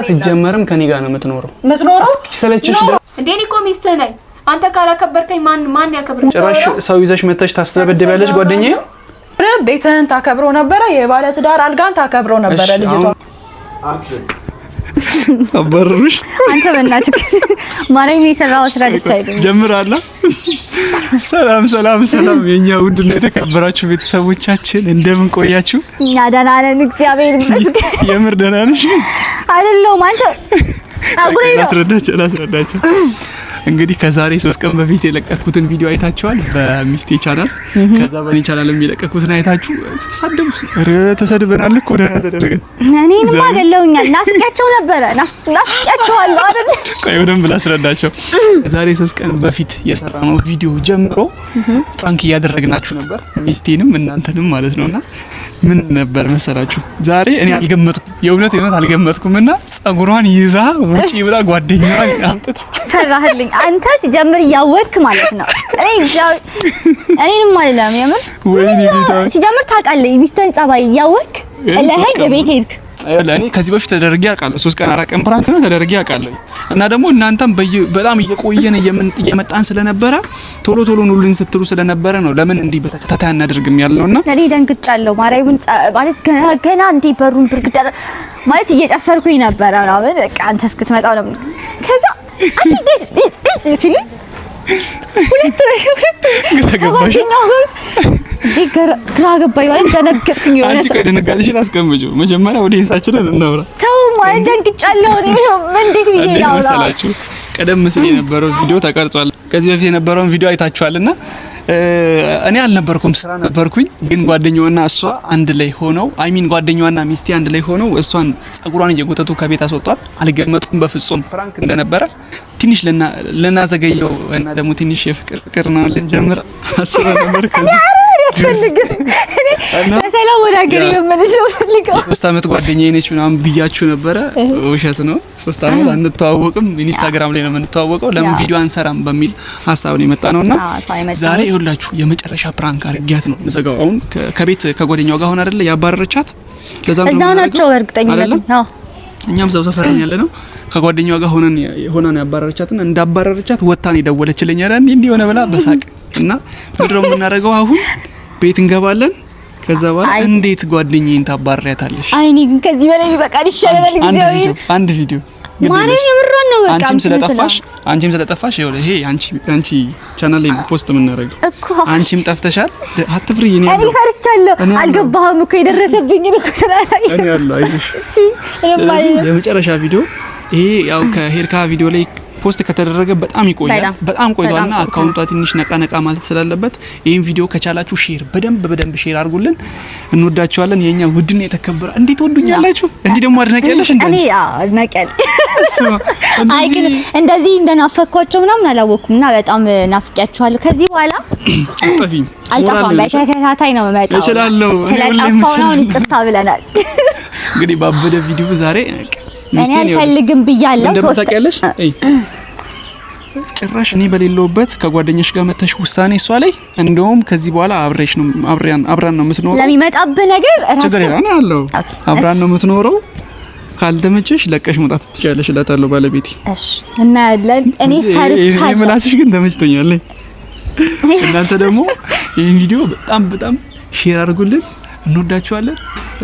ሲጀመርም ከኔ ጋር ነው የምትኖረው ስለችሽ እንዴኒ ኮሚስት ነኝ አንተ ካላከበርከኝ ማን ያከብረኝ ጭራሽ ሰው ይዘሽ መተሽ ታስተበደበያለሽ ጓደኛዬ ቤትህን ታከብረው ነበር የባለ ትዳር አልጋን ታከብረው ነበር ልጅቷ አበርሩሽ አንተ በእናትህ ማረኝ ይሰራው ስራ ደሳይደ ጀምራላ ሰላም የኛ ውድና የተከበራችሁ ቤተሰቦቻችን እንደምን ቆያችሁ እኛ ደህና ነን እግዚአብሔር ይመስገን የምር ደህና ነሽ አይደለም አንተ አጉሬ ላስረዳቸው እንግዲህ ከዛሬ 3 ቀን በፊት የለቀኩትን ቪዲዮ አይታችኋል በሚስቴ ቻናል ከዛ በኔ ቻናል የሚለቀኩትን አይታችሁ ስትሳደቡ ተሰድበናል እኮ ደህና ተደረገን እኔንም አገለውኛል ናፍቂያቸው ነበር ናፍቂያቸዋለሁ አይደል ቆይ በደንብ ላስረዳቸው ከዛሬ 3 ቀን በፊት የሰራነው ቪዲዮ ጀምሮ ፕራንክ እያደረግናችሁ ነበር ሚስቴንም እናንተንም ማለት ነውና ምን ነበር መሰላችሁ ዛሬ እኔ የእውነት አልገመትኩምና ጸጉሯን ይዛ ውጪ ብላ ጓደኛዋን አምጥታ ሰራህልኝ አንተ ሲጀምር ያወክ ማለት ነው እኔንም አይደለም የምር ወይኔ ጌታ ሲጀምር ታውቃለህ ሚስተን ጸባይ ያወክ ለሄድ ቤት ሄድክ ለኔ ከዚህ በፊት ተደርጌ አውቃለሁ 3 ቀን 4 ቀን ፕራንክ ነው ተደርጌ አውቃለሁ እና ደግሞ እናንተም በጣም እየቆየን እየመጣን ስለነበረ ቶሎ ኑልን ስትሉ ስለነበረ ነው ለምን እንዲህ በተከታታይ እናደርግም ያለውና እኔ ደንግጫለሁ ማርያምን ማለት ገና እንዲህ በሩን ብርግዳ ማለት እየጨፈርኩኝ ነበር ማለት በቃ አንተ እስክትመጣው ነው ከዛ እሺ ሲሉ ሁለት ገባሽ ግራ ገባኝ ማለት ደነገጥኩኝ የሆነ አንቺ ከደነጋጥሽን አስቀምጪው መጀመሪያ ወደ ሂሳችንን እናውራ ተው ማለት ደንግጫለሁ እኔ እንዴት ብዬ ላውራ ቀደም ሲል የነበረው ቪዲዮ ተቀርጿል ከዚህ በፊት የነበረውን ቪዲዮ አይታችኋልና እኔ አልነበርኩም ስራ ነበርኩኝ ግን ጓደኛዋና እሷ አንድ ላይ ሆነው ጓደኛዋና ሚስቴ አንድ ላይ ሆነው እሷን ጸጉሯን እየጎተቱ ከቤት አስወጣት አልገመጥኩም በፍጹም ፕራንክ እንደነበረ ትንሽ ለናዘገየው እና ደግሞ ትንሽ የፍቅር ነው ልንጀምር አስበ ነበር ከዚህ ለሰላም ወደ ሀገር የመመለስ ነው ፈልገው 3 አመት ጓደኛዬ ነች ምናምን ብያችሁ ነበረ ውሸት ነው 3 አመት አንተዋወቅም ኢንስታግራም ላይ ነው የምንተዋወቀው ለምን ቪዲዮ አንሰራም በሚል ሀሳብ ነው የመጣ ነውና ዛሬ ይኸውላችሁ የመጨረሻ ፕራንክ አርጊያት ነው ዘጋው አሁን ከቤት ከጓደኛው ጋር ሆነ አይደለ ያባረረቻት ለዛም ነው እዛው ናቸው እርግጠኛለሁ አዎ እኛም ዘው ሰፈር ነን ያለነው ከጓደኛዋ ጋር ሆነን ያባረረቻትና እንዳባረረቻት ወጣን ይደወለችልኝ አይደል እንዴ ሆነ ብላ በሳቅ እና ምድረው የምናደርገው አሁን ቤት እንገባለን ከዛ በኋላ እንዴት ጓደኛዬን ታባረሪያታለሽ አይኔ ግን ከዚህ በላይ ቢበቃል ይሻላል እግዚአብሔር አንድ ቪዲዮ ማርያም የምሮን ነው በቃ አንቺም ስለጠፋሽ ይሄ አንቺ ቻናል ላይ ፖስት የምናደርገው አንቺም ጠፍተሻል አትፍሪ እኔ ፈርቻለሁ አልገባህም እኮ የደረሰብኝ ነው ስራዬ እኔ ያለው አይዞሽ እሺ የመጨረሻ ቪዲዮ ይሄ ያው ከሄርካ ቪዲዮ ላይ ፖስት ከተደረገ በጣም ይቆያል በጣም ቆይቷልና አካውንቷ ትንሽ ነቃ ማለት ስላለበት ይሄን ቪዲዮ ከቻላችሁ ሼር በደንብ ሼር አድርጉልን እንወዳችኋለን የኛ ውድና የተከበረ እንዴት ወዱኛላችሁ እንዴ ደግሞ አድናቂያለሽ እንዴ እኔ አድናቂያለሽ አይ ግን እንደዚህ እንደናፈኳቸው ምናምን አላወኩምና በጣም ናፍቂያችኋለሁ ከዚህ በኋላ አልጠፋም በተከታታይ ነው መጣው እችላለሁ ስለጠፋው ነው ይቅርታ ብለናል እንግዲህ ባበደ ቪዲዮ ዛሬ እኔ አልፈልግም ብያለሁ እንደምታውቂያለሽ ጭራሽ እኔ በሌለውበት ከጓደኛሽ ጋር መተሽ ውሳኔ እሷ ላይ እንደውም ከዚህ በኋላ አብራን ነው የምትኖረው ለሚመጣብ ነገር ችግር የለም አብራን ነው የምትኖረው ካልተመቸሽ ለቀሽ መውጣት ትችያለሽ እላታለሁ ባለቤቴ እሺ እና ያለን እኔ ፈርቻለሁ ምላስሽ ግን ተመችቶኛል እናንተ ደግሞ ይሄን ቪዲዮ በጣም ሼር አድርጉልን እንወዳችኋለን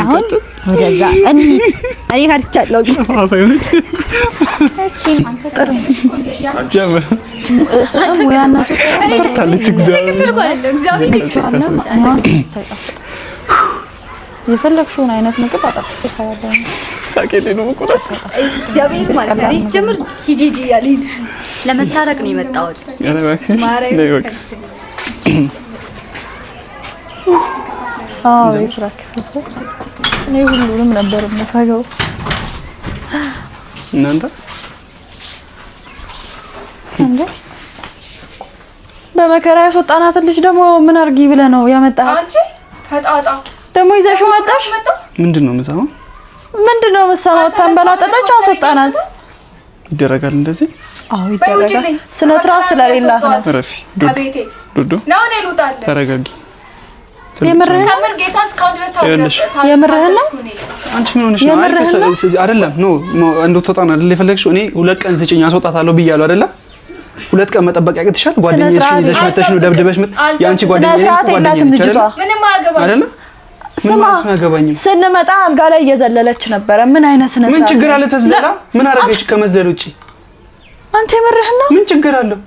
አሁን ወደዛ እኔ ፈርቻለሁ አፋይሆንሽ እስኪ አንተ ጀመረ ታለች እግዚአብሔር የፈለግሽውን አይነት ምግብ አጣጥፋለሁ ሳቄቴ ነው መቆጣት እግዚአብሔር ማለት ነው ሲጀምር ሂጂ ያለኝ ለመታረቅ ነው የመጣሁት ማርያም ይፍራክ እኔ ሁሉንም ነበር የምታገው እናንተ እንዴ በመከራ ያስወጣናት ልጅ ደግሞ ምን አርጊ ብለ ነው ያመጣት አንቺ ፈጣጣ ደግሞ ይዘሽው መጣሽ ምንድነው መሳው መሳው ተንበላጠጠች አስወጣናት ይደረጋል እንደዚህ አዎ ይደረጋል ስነ ስርዓት ስለሌላት ነው ረፊ ከቤቴ ብርዱ ነው ልውጣለ ተረጋጊ የምርህን ከምር ጌታ እስካሁን ድረስ ታውቃለህ። የምርህን ነው? አንቺ ምን ሆነሽ ነው? አይደለም ኖ እንድትወጣ ነው አይደል የፈለግሽው? እኔ 2 ቀን ስጪኝ አስወጣታለሁ ብያለሁ አይደል? 2 ቀን መጠበቅ ያቅትሻል? ጓደኛሽን ይዘሽ መተሽ ነው ደብድበሽ ያንቺ ጓደኛዬ ምንም አያገባም አይደል? ስማ ስንመጣ አልጋ ላይ እየዘለለች ነበረ። ምን አይነት ስነ ስርዓት? ምን ችግር አለ? ተዝለላ ምን አረገች ከመዝለል ውጪ? አንተ የምርህን ነው? ምን ችግር አለው?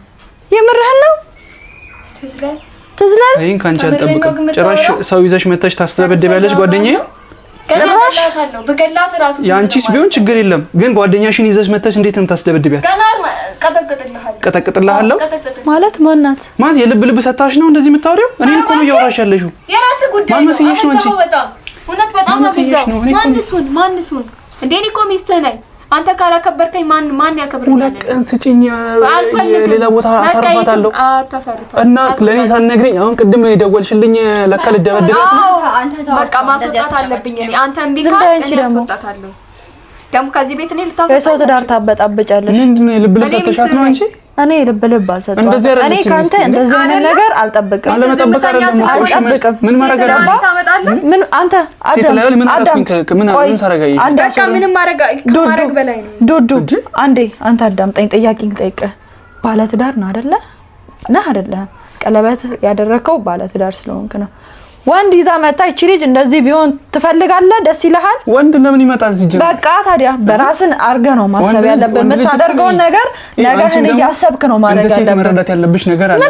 የምርህን ነው? ትዝለል አይን ካንቺ አልጠብቅም። ጭራሽ ሰው ይዘሽ መተሽ ታስተበድቢያለሽ ጓደኛዬ። ጭራሽ በገላት ራሱ ያንቺስ ቢሆን ችግር የለም፣ ግን ጓደኛሽን ይዘሽ መተሽ እንዴት ነው ታስተበድቢያት? ቀጠቅጥልሃለሁ ማለት ማናት? ማለት የልብ ልብ ሰታሽ ነው እንደዚህ የምታወሪው? እኔን እኮ ነው እያወራሽ ያለሽው። የራስ ጉዳይ ነው። ማንስሽ ነው አንቺ? እውነት በጣም አብዛው። ማንሱን እንዴ እኔ እኮ ሚስትህ ነኝ። አንተ ካላከበርከኝ ማን ያከብረኛል? 2 ቀን ስጪኝ፣ ሌላ ቦታ አሳርፋታለሁ። እና ለኔ ሳትነግሪኝ አሁን ቅድም የደወልሽልኝ ለካ ልደበድባት ነው። በቃ ማስወጣት አለብኝ እኔ። አንተ እምቢ ካልክ እኔ አስወጣታለሁ። ደግሞ ከዚህ ቤት እኔ ልታስወጣ የሰው ትዳር ታበጣብጫለሽ። ምንድነው የልብ ልብ ሰጥተሻት ነው አንቺ? እኔ ልብ አልሰጠም። እኔ ካንተ እንደዚህ አይነት ነገር አልጠብቅም። አለመጠበቅ አይደለም አልጠብቅም። ምን ማድረግ አለበት? ምን አንተ አዳም ምን አረኩኝ? ምን ሳረጋይ? በቃ ምንም ማድረግ በላይ ነው። ዱዱ አንዴ አንተ አዳምጠኝ፣ ጥያቄን ጠይቀህ ባለ ትዳር ነው አይደለ? ነህ አይደለ? ቀለበት ያደረከው ባለ ትዳር ስለሆንክ ነው። ወንድ ይዛ መጣ እቺ ልጅ እንደዚህ ቢሆን ትፈልጋለህ? ደስ ይልሃል? ወንድ ለምን ይመጣል ሲጀምር? በቃ ታዲያ በራስን አርገ ነው ማሰብ ያለብህ። የምታደርገውን ነገር ነገህን እያሰብክ ነው ማድረግ ያለብህ። እንደዚህ መረዳት ያለብሽ ነገር አለ።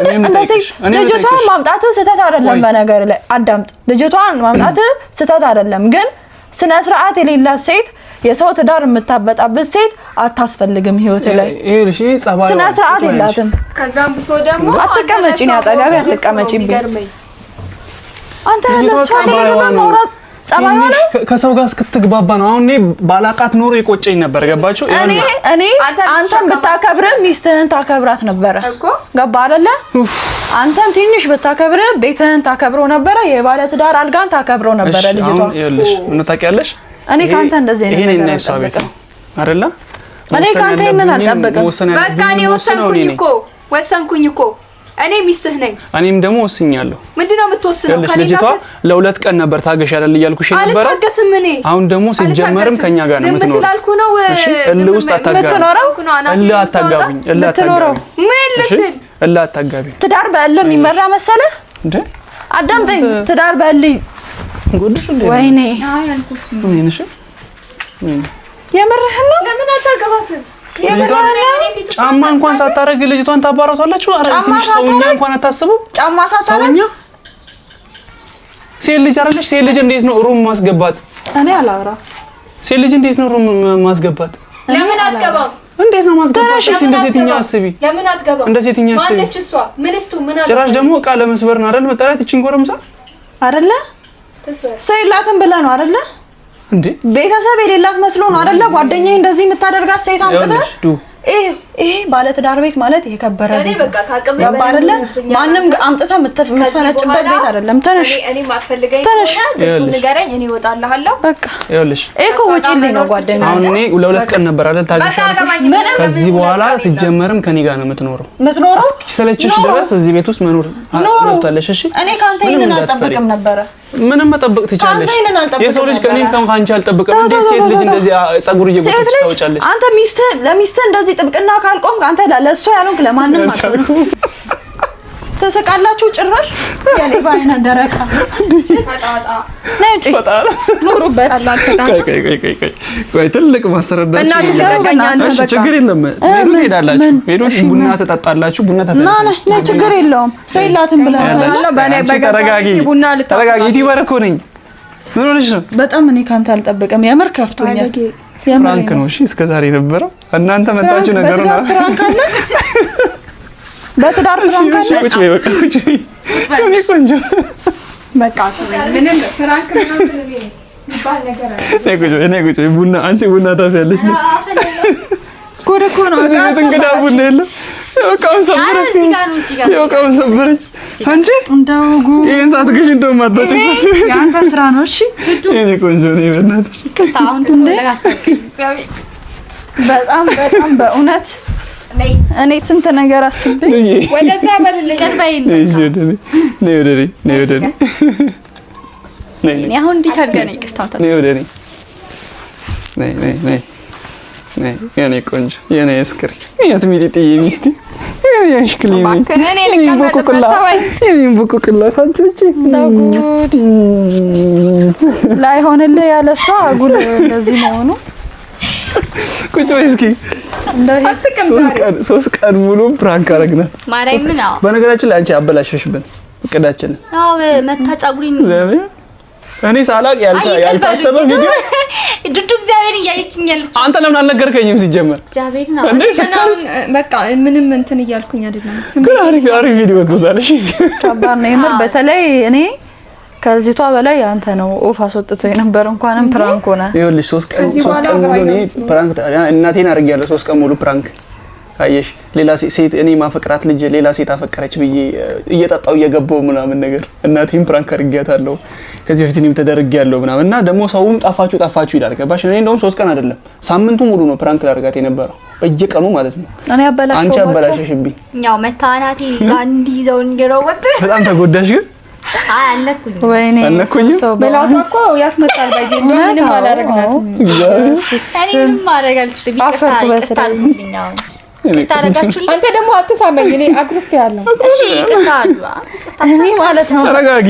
ልጅቷን ማምጣት ስህተት አይደለም። በነገር ላይ አዳምጥ፣ ልጅቷን ማምጣት ስህተት አይደለም፣ ግን ስነ ስርዓት የሌላት ሴት የሰው ትዳር የምታበጣበት ሴት አታስፈልግም ህይወት ላይ። ይሄ ጸባይ ስነ ስርዓት የላትም። ከዛም ብሶ ደግሞ አትቀመጪ ነው አጠገቤ አትቀመጪ። አንተ ለሷ ማውራት ጸባይ ሆነ ከሰው ጋር እስክትግባባ ነው። አሁን እኔ ባላቃት ኖሮ ይቆጨኝ ነበር። ገባችሁ? እኔ አንተን ብታከብር ሚስትህን ታከብራት ነበር እኮ። ገባ አይደለ? አንተን ትንሽ ብታከብር ቤትህን ታከብረው ነበር። የባለ ትዳር አልጋን ታከብረው ነበር ልጅቷ። ይኸውልሽ ምን ታውቂያለሽ? እኔ ካንተ እንደዚህ አይነት ነገር ይሄን እሷ ቤት ነው አይደለ? እኔ ካንተ ይሄንን አልጠብቅም። በቃ እኔ ወሰንኩኝ እኮ እኔ ሚስትህ ነኝ። እኔም ደግሞ ወስኛለሁ። ምንድነው የምትወስነው? ልጅቷ ለ2 ቀን ነበር ታገሽ አይደል እያልኩሽ ነበር። አልታገስም እኔ። አሁን ደግሞ ሲጀመርም ከኛ ጋር ነው የምትኖረው። ዝም ስላልኩ ነው እልህ ውስጥ አታጋቢኝ። እልህ አታጋቢኝ። ትዳር በእልህ የሚመራ መሰለህ እንዴ? አዳምጠኝ። ትዳር በእልህ ጉድሽ እንዴ? ወይኔ ምን ነሽ? የምርህን ነው? ለምን አታገባትም? ጫማ እንኳን ሳታረግ ልጅቷን ታባራቷላችሁ። አረ ትንሽ ሰውኛ እንኳን አታስቡ። ጫማ ሳታረግ ሰውኛ ሴት ልጅ አይደለሽ? ሴት ልጅ እንዴት ነው ሩም ማስገባት? እኔ አላወራ። ሴት ልጅ እንዴት ነው ሩም ማስገባት? ለምን አትገባም? እንዴት ነው ማስገባት? እሺ እንደ ሴትኛ አስቢ። ለምን አትገባም? እንደ ሴትኛ አስቢ። ማነች እሷ? ምንስቱ ምን አለ? ጭራሽ ደግሞ ዕቃ ለመስበር ነው አይደል መጣላት? እቺን ጎረምሳ አይደለ? ሰው የላትም ብለህ ነው አይደለ? እንዴ ቤተሰብ የሌላት መስሎ ነው አይደለ? ጓደኛዬ እንደዚህ የምታደርጋት ሴት አምጥተህ ይሄ ባለ ትዳር ቤት ማለት የከበረ ቤት ነው አይደለ? ማንም አምጥተህ የምትፈነጭበት ቤት አይደለም። ተነሽ እኔ ማትፈልገኝ ከሆነ ንገረኝ፣ እኔ እወጣልሃለሁ። በቃ ይኸውልሽ እኮ ወጪልኝ ነው ጓደኛዬ። አሁን እኔ ለ2 ቀን ነበር አይደል ታገሻለሽ? ከዚህ በኋላ ሲጀመርም ከኔ ጋር ነው የምትኖረው። እስኪሰለችሽ ድረስ እዚህ ቤት ውስጥ መኖር አልወጣለሽ። እሺ እኔ ካንተ ይሄንን አልጠብቅም ነበር። ምንም መጠበቅ ትችላለሽ። የሰው ልጅ ከኔም ካንቺ አልጠብቅም። እንዴ ሴት ልጅ እንደዚህ ጸጉር እየጎተተሽ ታወጫለሽ? አንተ ለሚስትህ እንደዚህ ጥብቅና ካልቆም አንተ ለሷ ያሉን ለማንም አትሆንም። ተሰቃላችሁ ጭራሽ ያኔ ባይና ደረቃ ተጣጣ ነጭ ተጣጣ ኑሩበት። ቆይ ትልቅ ማስተረዳችሁ እና ትልቀቀኛ አንተ በቃ ችግር የለም። ሄዳላችሁ ሄዶሽ ቡና ተጣጣላችሁ። ቡና ተፈለገ ና ችግር የለውም። ሰው የላትም ብለህ ተረጋጊ። ይበረኮ ነኝ። ምን ሆነሽ ነው? በጣም እኔ ካንተ አልጠብቅም። የምር ከፍቶኛል። ፍራንክ ነው። እሺ እስከዛሬ ነበረው እናንተ መጣችሁ ነገር ነው። ፍራንክ አለ በትዳር ፍራንክ አለ። ቁጭ በይ በቃ ቁጭ በይ። እኔ ቆንጆ በቃ ምንም ፍራንክ ነው ይባል ነገር አለ። እኔ ቁጭ በይ። ቡና አንቺ ቡና ታፊያለሽ ነው ጉድ እኮ ነው። እንግዳ ቡና የለም። የወቃውን ሰበረች። አንቺ እንደው ጉድ ይሄን ሰዓት ግሽ እንደው ማጣጭ ያንተ ስራ ነው። እሺ እኔ ቆንጆ ነኝ በእናትሽ። በጣም በእውነት እኔ ስንት ነገር አስቤ ወደዛ በልልኝ። ነይ ወደ እኔ እኔ አሁን እንዴት አድርገህ ነው ይቅርታ ታታ ነይ ወደ እኔ ነይ የኔ ቆንጆ የኔ እስክሪ የት ሚጢጥዬ ሚስቴ ያሽክሊ ባከነኔ ይንቡቁቅላት አንቺ ጉድ ላይ ሆነልህ ያለሷ አጉል እንደዚህ መሆኑ ቁጭ በይ እስኪ ሶስት ቀን ሙሉ ፕራንክ አረግናል ማርያም ነው በነገራችን ላይ አንቺ አበላሸሽብን እቅዳችንን አዎ መታ ጻጉሪን እኔ ሳላቅ ያልታሰበ ቪዲዮ ዱዱ እግዚአብሔር እያየችኛለች አንተ ለምን አልነገርከኝም ሲጀመር እግዚአብሔር ነው በቃ ምንም እንትን እያልኩኝ አይደለም ግን አሪፍ ቪዲዮ ወጥቷልሽ ከባድ ነው የምር በተለይ እኔ ከዚቷ በላይ አንተ ነው ኦፍ አስወጥቶ የነበር እንኳንም ፕራንክ ሆነ ይኸውልሽ 3 ቀን ሙሉ እኔ ፕራንክ እናቴን አድርጌያለሁ 3 ቀን ሙሉ ፕራንክ አየሽ ሌላ ሴት እኔ ማፈቅራት ልጅ ሌላ ሴት አፈቀረች ብዬ እየጣጣው እየገባው ምናምን ነገር እናቴን ፕራንክ አድርጌያታለሁ ከዚህ በፊት እኔም ተደርጌያለሁ ምናምን እና ደግሞ ሰውም ጣፋችሁ ይላል ገባሽ እኔ እንደውም 3 ቀን አይደለም ሳምንቱ ሙሉ ነው ፕራንክ ላደርጋት የነበረው በየቀኑ ማለት ነው እኔ አበላሽው አንቺ አበላሽሽብኝ ያው መታናቲ ጋንዲ ይዘው እንገረወጥ በጣም ተጎዳሽ ግን አለኩኝ ወይኔ በላቷ እኮ ያስመጣል ባይዜ ምንም አላረግናትም እኔም ማድረግ አልችልም ይቅርታ አንተ ደግሞ አትሳመኝ እኔ አግርፌያለሁ እሺ ይቅርታ እኔ ማለት ነው ተረጋጊ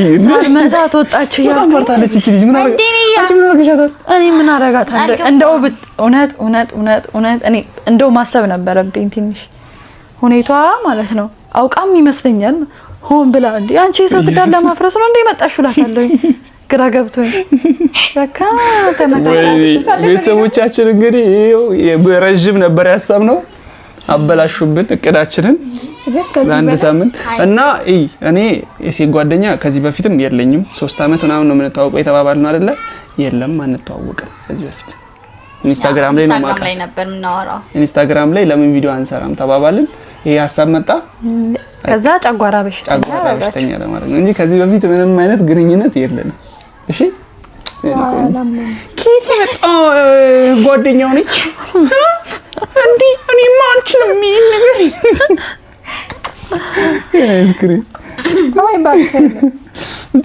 መዛት ወጣች በጣም ፈርታለች እቺ ልጅ ምን አረጋታል እኔ ምን አረጋታለሁ እንደው እውነት እኔ እንደው ማሰብ ነበረብኝ ትንሽ ሁኔታዋ ማለት ነው አውቃም ይመስለኛል ሆን ብላ እንዴ አንቺ የሰው ትዳር ለማፍረስ ነው እንዴ መጣሽው ላታለሁ ግራ ገብቶኝ በቃ ቤተሰቦቻችን እንግዲህ ረጅም ነበር ያሰብነው አበላሹብን እቅዳችንን ለአንድ ሳምንት እና እኔ የሴት ጓደኛ ከዚህ በፊትም የለኝም 3 አመት ምናምን ነው የምንተዋወቀው የተባባልን አይደለ የለም አንተዋወቅም ከዚህ በፊት ኢንስታግራም ላይ ነው ማውቃት ነበር ምናወራው ኢንስታግራም ላይ ለምን ቪዲዮ አንሰራም ተባባልን ይሄ ሀሳብ መጣ ከዛ ጨጓራ በሽተኛ ለማድረግ እንጂ ከዚህ በፊት ምንም አይነት ግንኙነት የለንም እሺ ኬት መጣ ጓደኛው ነች እንዴ እኔማ አልችልም ምን ነገር እስክሪ ወይ ባክህ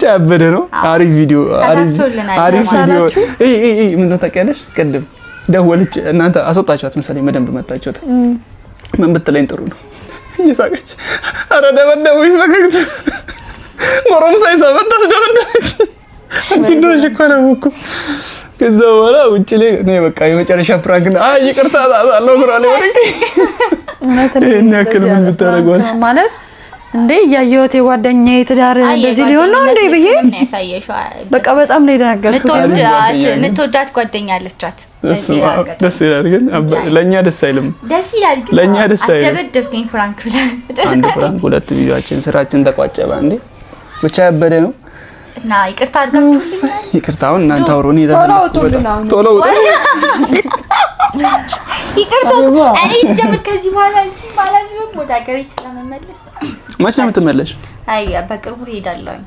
ጫበደ ነው አሪፍ ቪዲዮ ምን ተጠቀለሽ ቀደም ደወለች እናንተ አስወጣችኋት መሰለኝ መደንብ መጣችሁት ምን ብትለኝ ጥሩ ነው እየሳቀች አረ ደበደቡኝ ፈገግታ ሞሮም ሳይሰማት ታስደበደበች አንቺ እንደሆነ እኮ ከዛ በኋላ ውጭ ላይ ነው በቃ የመጨረሻ ፕራንክ ነው ይቅርታ ታዛለው ብራለ ወደቂ እኔ ያክል ምን ብታረጋት ማለት እንዴ ያየሁት የጓደኛዬ ትዳር እንደዚህ ሊሆን ነው እንዴ ብዬ በቃ በጣም ነው የደነገጥኩት ምትወዳት ጓደኛ አለቻት ደስ ይላል ግን ለኛ ደስ አይልም ግን ለኛ ደስ አይልም አስደበደብከኝ ፍራንክ ብለን አንድ ፍራንክ ሁለት ቪዲዮአችን ስራችን ተቋጨባ እንዴ ብቻ ያበደ ነው እና ይቅርታ አድርጋችሁልኝ ይቅርታውን እናንተ አውሮኒ ቶሎ ይቅርታ እኔ ጀምር ከዚህ በኋላ እዚህ ማለት ነው ሞዳገሪ ስለመመለስ መቼ ነው የምትመለሽ አይ በቅርቡ ሄዳለሁ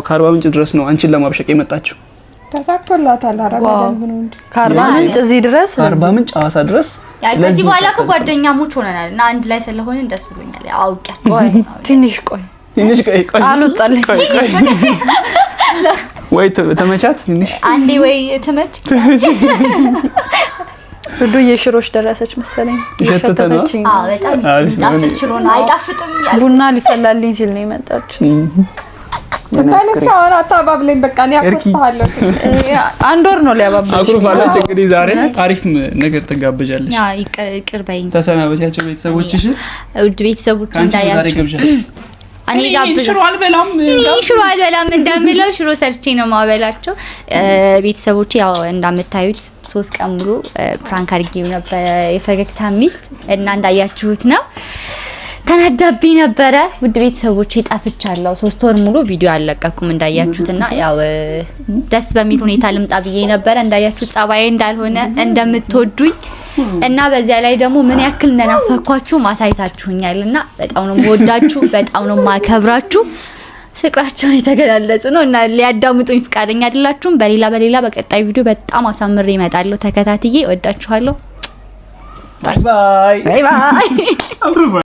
ከአርባ ምንጭ ድረስ ነው አንቺን ለማብሸቅ የመጣችው ተሳክቶላታል አረጋጋን ነው እንዴ ከአርባ ምንጭ እዚህ ድረስ አርባ ምንጭ ሐዋሳ ድረስ ከዚህ በኋላ ጓደኛሞች ሆነናል እና አንድ ላይ ስለሆነ ደስ ብሎኛል አውቂያለሁ ትንሽ ቆይ አልወጣልኝ ወይ ተመቻት ትንሽ አንዴ ወይ ተመች ሁሉ የሽሮሽ ደረሰች መሰለኝ ይሸተተና በጣም ጣፍጥ ሽሮ ነው አይጣፍጥም ቡና ሊፈላልኝ ሲል ነው የመጣችው ባለሻው አታባብለኝ በቃ ነው ያቆርፋለሁ አንድ ወር ነው ሊያባብልሽ አቁርፋለች እንግዲህ ዛሬ አሪፍ ነገር ተጋብጃለሽ ይቅር በይኝ ተሰናበቻቸው ቤተሰቦችሽ ውድ ቤተሰቦች እንዳያችሁ እኔ ሽሮ አልበላም እንደምለው ሽሮ ሰርቼ ነው ማበላቸው ቤተሰቦች ያው እንደምታዩት 3 ቀን ሙሉ ፕራንክ አድርጌው ነበር የፈገግታ ሚስት እና እንዳያችሁት ነው ተናዳብኝ ነበረ ውድ ቤተሰቦች ጠፍቻለሁ 3 ወር ሙሉ ቪዲዮ አለቀኩም እንዳያችሁትና ያው ደስ በሚል ሁኔታ ልምጣ ብዬ ነበር እንዳያችሁት ጸባዬ እንዳልሆነ እንደምትወዱኝ እና በዚያ ላይ ደግሞ ምን ያክል እንደናፈኳችሁ ማሳይታችሁኛልና በጣም ነው ወዳችሁ በጣም ነው ማከብራችሁ ፍቅራቸውን የተገላለጹ ነው እና ሊያዳምጡኝ ፍቃደኛ አይደላችሁም በሌላ በቀጣይ ቪዲዮ በጣም አሳምሬ እመጣለሁ ተከታትዬ ወዳችኋለሁ ባይ ባይ